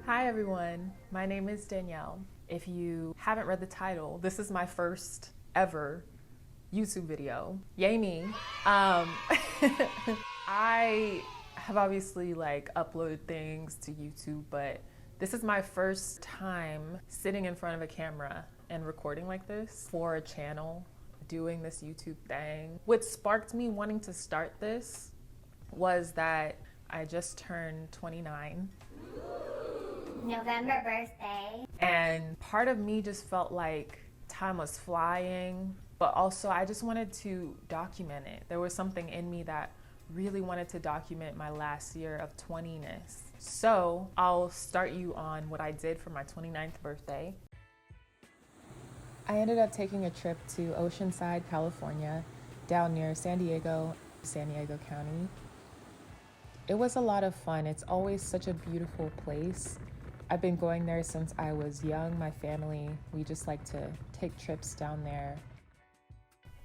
Hi everyone, my name is Danielle. If you haven't read the title, this is my first ever YouTube video. Yay me. I have obviously uploaded things to YouTube, but this is my first time sitting in front of a camera and recording like this for a channel, doing this YouTube thing. What sparked me wanting to start this was that I just turned 29. November birthday. And part of me just felt like time was flying, but also I just wanted to document it. There was something in me that really wanted to document my last year of 20ness. So I'll start you on what I did for my 29th birthday. I ended up taking a trip to Oceanside, California, down near San Diego County. It was a lot of fun. It's always such a beautiful place. I've been going there since I was young. My family, we just like to take trips down there.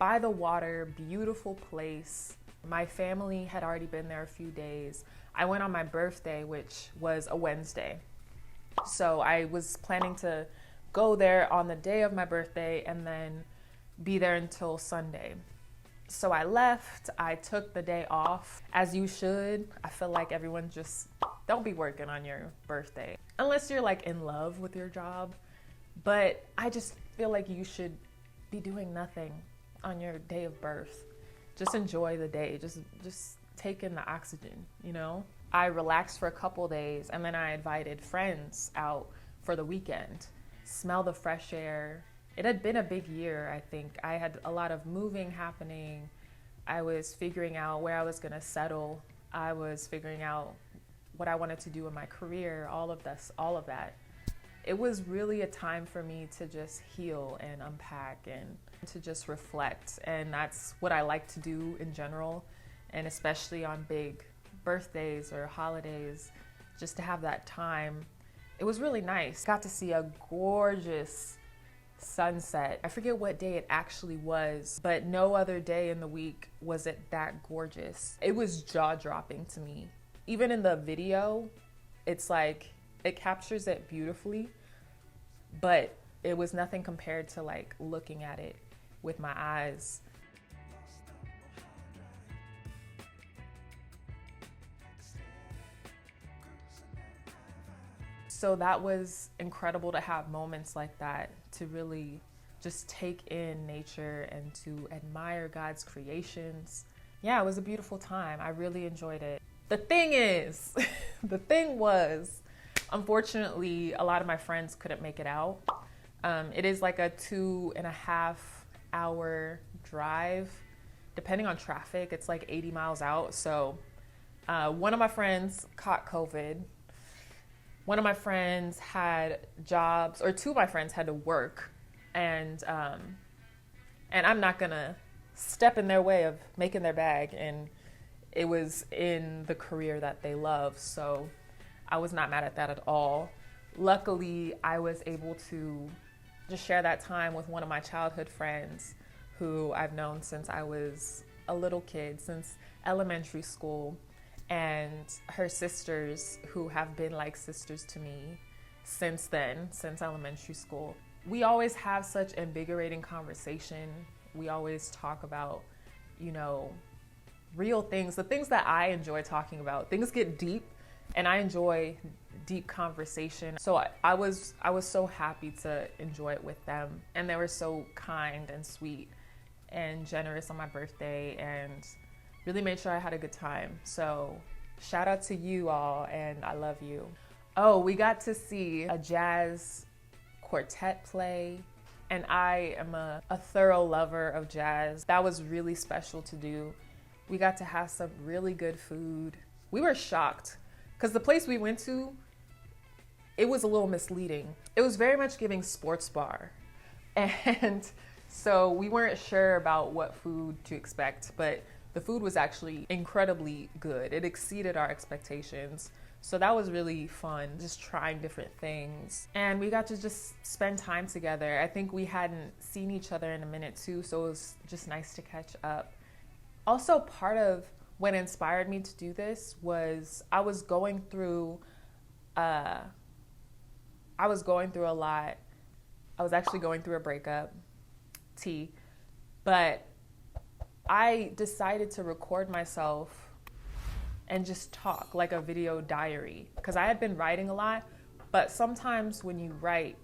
By the water, beautiful place. My family had already been there a few days. I went on my birthday, which was a Wednesday. So I was planning to go there on the day of my birthday and then be there until Sunday. So I left, I took the day off, as you should. I feel like everyone just don't be working on your birthday, unless you're in love with your job. But I just feel like you should be doing nothing on your day of birth. Just enjoy the day, just take in the oxygen, you know? I relaxed for a couple days and then I invited friends out for the weekend. Smell the fresh air. It had been a big year, I think. I had a lot of moving happening. I was figuring out where I was gonna settle. I was figuring out what I wanted to do in my career, all of that. It was really a time for me to just heal and unpack and to just reflect. And that's what I like to do in general, and especially on big birthdays or holidays, just to have that time. It was really nice. Got to see a gorgeous sunset. I forget what day it actually was, but no other day in the week was it that gorgeous. It was jaw-dropping to me. Even in the video, it's it captures it beautifully, but it was nothing compared to looking at it with my eyes. So that was incredible to have moments like that, to really just take in nature and to admire God's creations. Yeah, it was a beautiful time. I really enjoyed it. The thing was, unfortunately, a lot of my friends couldn't make it out. It is a 2.5 hour drive. Depending on traffic, it's 80 miles out. So one of my friends caught COVID. One of my friends had jobs, or two of my friends had to work, and I'm not gonna step in their way of making their bag, and it was in the career that they love, so I was not mad at that at all. Luckily, I was able to just share that time with one of my childhood friends who I've known since I was a little kid, since elementary school. And her sisters, who have been like sisters to me since then, since elementary school. We always have such invigorating conversation. We always talk about, real things, the things that I enjoy talking about. Things get deep, and I enjoy deep conversation. So I was so happy to enjoy it with them. And they were so kind and sweet and generous on my birthday, and really made sure I had a good time. So shout out to you all, and I love you. Oh, we got to see a jazz quartet play, and I am a thorough lover of jazz. That was really special to do. We got to have some really good food. We were shocked because the place we went to, it was a little misleading. It was very much giving sports bar. And so we weren't sure about what food to expect, but the food was actually incredibly good. It exceeded our expectations. So that was really fun, just trying different things. And we got to just spend time together. I think we hadn't seen each other in a minute too, so it was just nice to catch up. Also, part of what inspired me to do this was I was going through I was going through a lot. I was actually going through a breakup, but I decided to record myself and just talk like a video diary, because I had been writing a lot, but sometimes when you write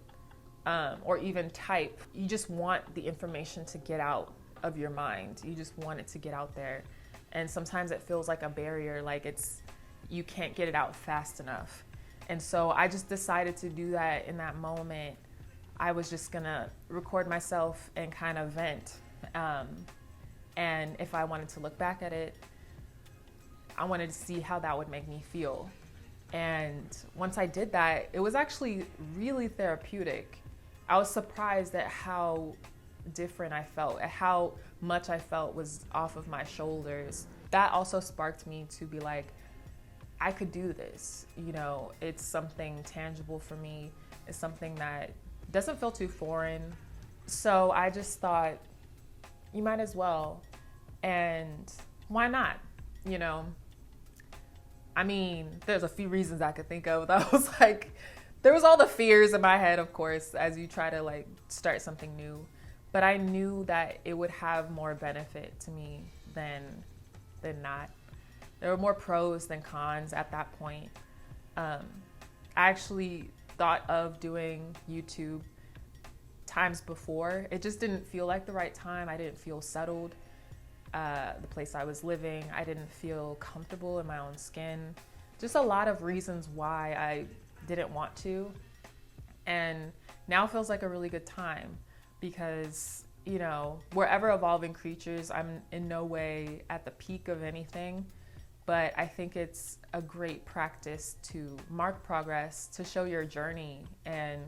or even type, you just want the information to get out of your mind. You just want it to get out there. And sometimes it feels like a barrier, like you can't get it out fast enough. And so I just decided to do that in that moment. I was just gonna record myself and kind of vent. And if I wanted to look back at it, I wanted to see how that would make me feel. And once I did that, it was actually really therapeutic. I was surprised at how different I felt, at how much I felt was off of my shoulders. That also sparked me to be like, I could do this. You know, it's something tangible for me. It's something that doesn't feel too foreign. So I just thought, you might as well. And why not? You know, I mean, there's a few reasons I could think of. That was like, there was all the fears in my head, of course, as you try to like start something new. But I knew that it would have more benefit to me than not. There were more pros than cons at that point. I actually thought of doing YouTube times before. It just didn't feel like the right time. I didn't feel settled. The place I was living, I didn't feel comfortable in my own skin. Just a lot of reasons why I didn't want to. And now feels like a really good time because, you know, we're ever evolving creatures. I'm in no way at the peak of anything, but I think it's a great practice to mark progress, to show your journey. And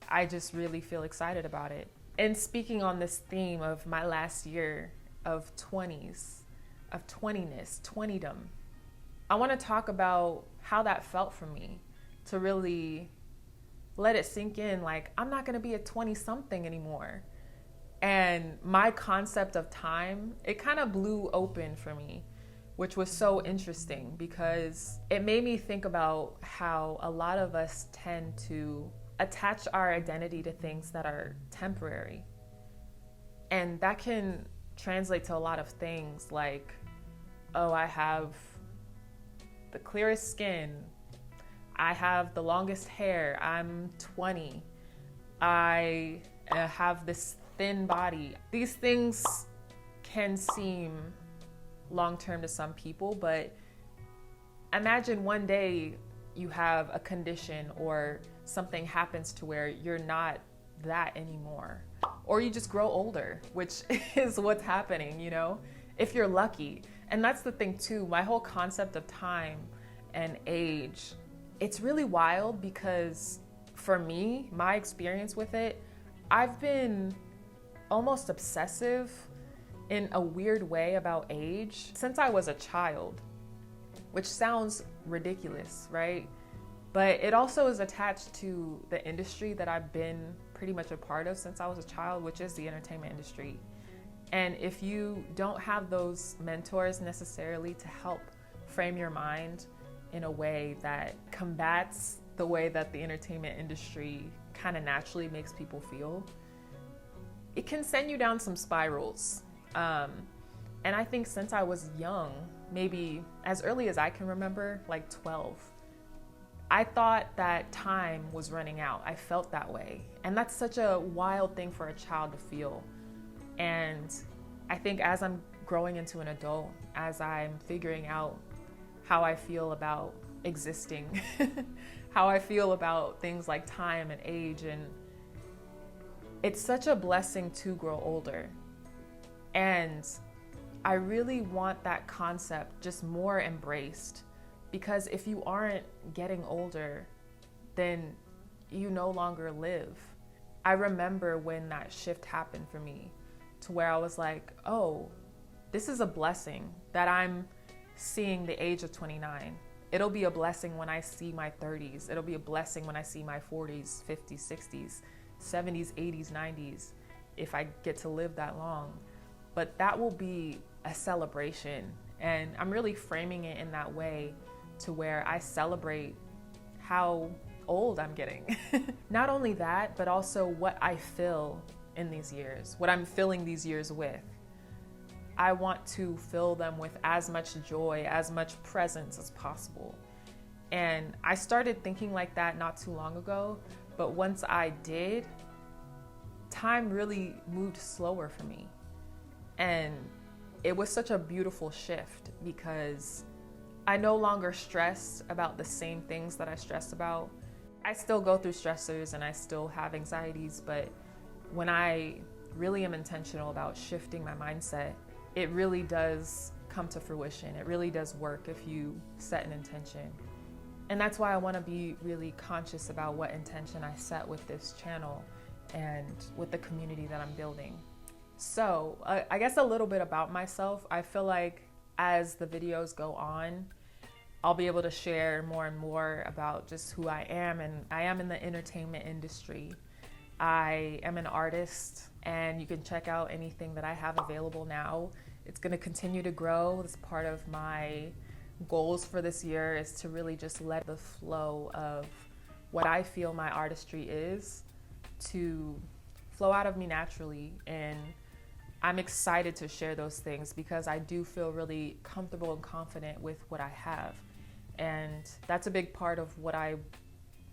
I just really feel excited about it. And speaking on this theme of my last year of 20s, of 20dom, I want to talk about how that felt for me, to really let it sink in, like, I'm not going to be a 20-something anymore. And my concept of time, it kind of blew open for me, which was so interesting because it made me think about how a lot of us tend to attach our identity to things that are temporary. And that can translate to a lot of things like, oh, I have the clearest skin, I have the longest hair, I'm 20, I have this thin body. These things can seem long-term to some people, but imagine one day you have a condition or something happens to where you're not that anymore, or you just grow older, which is what's happening, you know, if you're lucky. And that's the thing too, my whole concept of time and age, it's really wild because for me, my experience with it, I've been almost obsessive in a weird way about age since I was a child, which sounds ridiculous, right? But it also is attached to the industry that I've been pretty much a part of since I was a child, which is the entertainment industry. And if you don't have those mentors necessarily to help frame your mind in a way that combats the way that the entertainment industry kind of naturally makes people feel, it can send you down some spirals. And I think since I was young, maybe as early as I can remember, like 12, I thought that time was running out. I felt that way. And that's such a wild thing for a child to feel. And I think as I'm growing into an adult, as I'm figuring out how I feel about existing, how I feel about things like time and age, and it's such a blessing to grow older. And I really want that concept just more embraced, because if you aren't getting older, then you no longer live. I remember when that shift happened for me to where I was like, oh, this is a blessing that I'm seeing the age of 29. It'll be a blessing when I see my 30s. It'll be a blessing when I see my 40s, 50s, 60s, 70s, 80s, 90s, if I get to live that long. But that will be a celebration. And I'm really framing it in that way to where I celebrate how old I'm getting. Not only that, but also what I feel in these years, what I'm filling these years with. I want to fill them with as much joy, as much presence as possible. And I started thinking like that not too long ago, but once I did, time really moved slower for me. And it was such a beautiful shift because I no longer stress about the same things that I stressed about. I still go through stressors and I still have anxieties, but when I really am intentional about shifting my mindset, it really does come to fruition. It really does work if you set an intention. And that's why I want to be really conscious about what intention I set with this channel and with the community that I'm building. So I guess a little bit about myself. I feel like as the videos go on, I'll be able to share more and more about just who I am. And I am in the entertainment industry. I am an artist, and you can check out anything that I have available now. It's going to continue to grow. It's part of my goals for this year is to really just let the flow of what I feel my artistry is to flow out of me naturally. And I'm excited to share those things because I do feel really comfortable and confident with what I have. And that's a big part of what I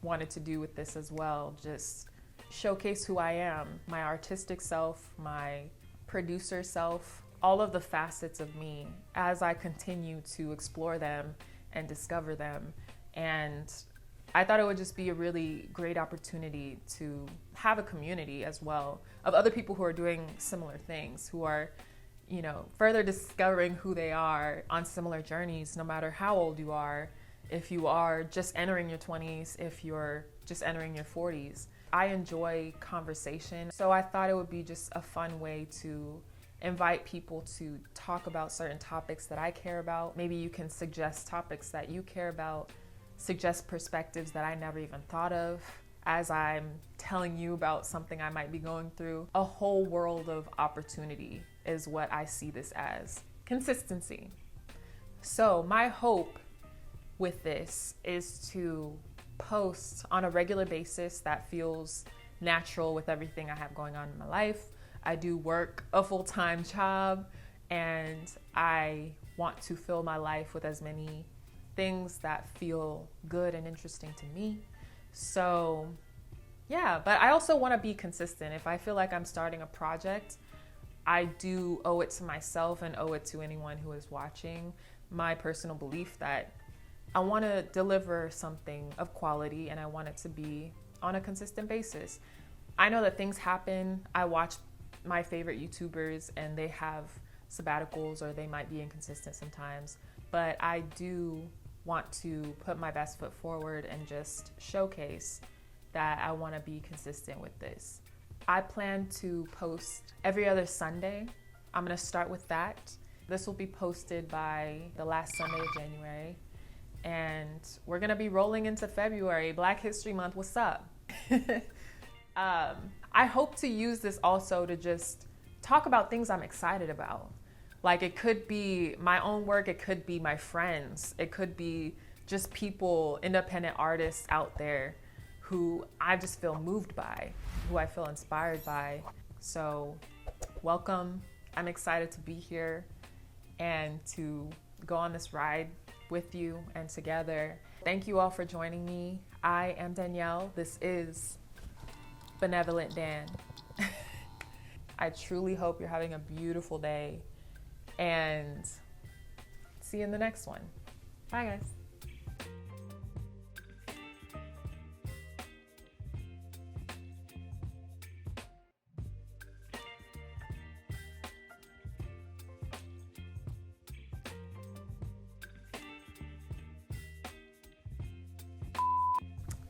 wanted to do with this as well. Just showcase who I am, my artistic self, my producer self, all of the facets of me as I continue to explore them and discover them. And I thought it would just be a really great opportunity to have a community as well of other people who are doing similar things, who are, you know, further discovering who they are on similar journeys, no matter how old you are, if you are just entering your 20s, if you're just entering your 40s. I enjoy conversation, so I thought it would be just a fun way to invite people to talk about certain topics that I care about. Maybe you can suggest topics that you care about, suggest perspectives that I never even thought of as I'm telling you about something I might be going through. A whole world of opportunity is what I see this as. Consistency. So my hope with this is to post on a regular basis that feels natural with everything I have going on in my life. I do work a full-time job, and I want to fill my life with as many things that feel good and interesting to me. So yeah, but I also want to be consistent. If I feel like I'm starting a project, I do owe it to myself and owe it to anyone who is watching my personal belief that I want to deliver something of quality, and I want it to be on a consistent basis. I know that things happen. I watch my favorite YouTubers and they have sabbaticals or they might be inconsistent sometimes, but I do want to put my best foot forward and just showcase that I want to be consistent with this. I plan to post every other Sunday. I'm going to start with that. This will be posted by the last Sunday of January. And we're going to be rolling into February, Black History Month. What's up? I hope to use this also to just talk about things I'm excited about. Like, it could be my own work, it could be my friends, it could be just people, independent artists out there who I just feel moved by, who I feel inspired by. So welcome. I'm excited to be here and to go on this ride with you and together. Thank you all for joining me. I am Danielle. This is Benevolent Dan. I truly hope you're having a beautiful day, and see you in the next one. Bye, guys.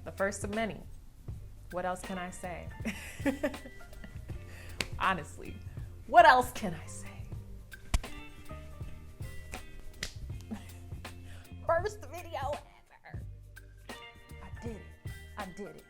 The first of many. What else can I say? Honestly, what else can I say? First video ever. I did it.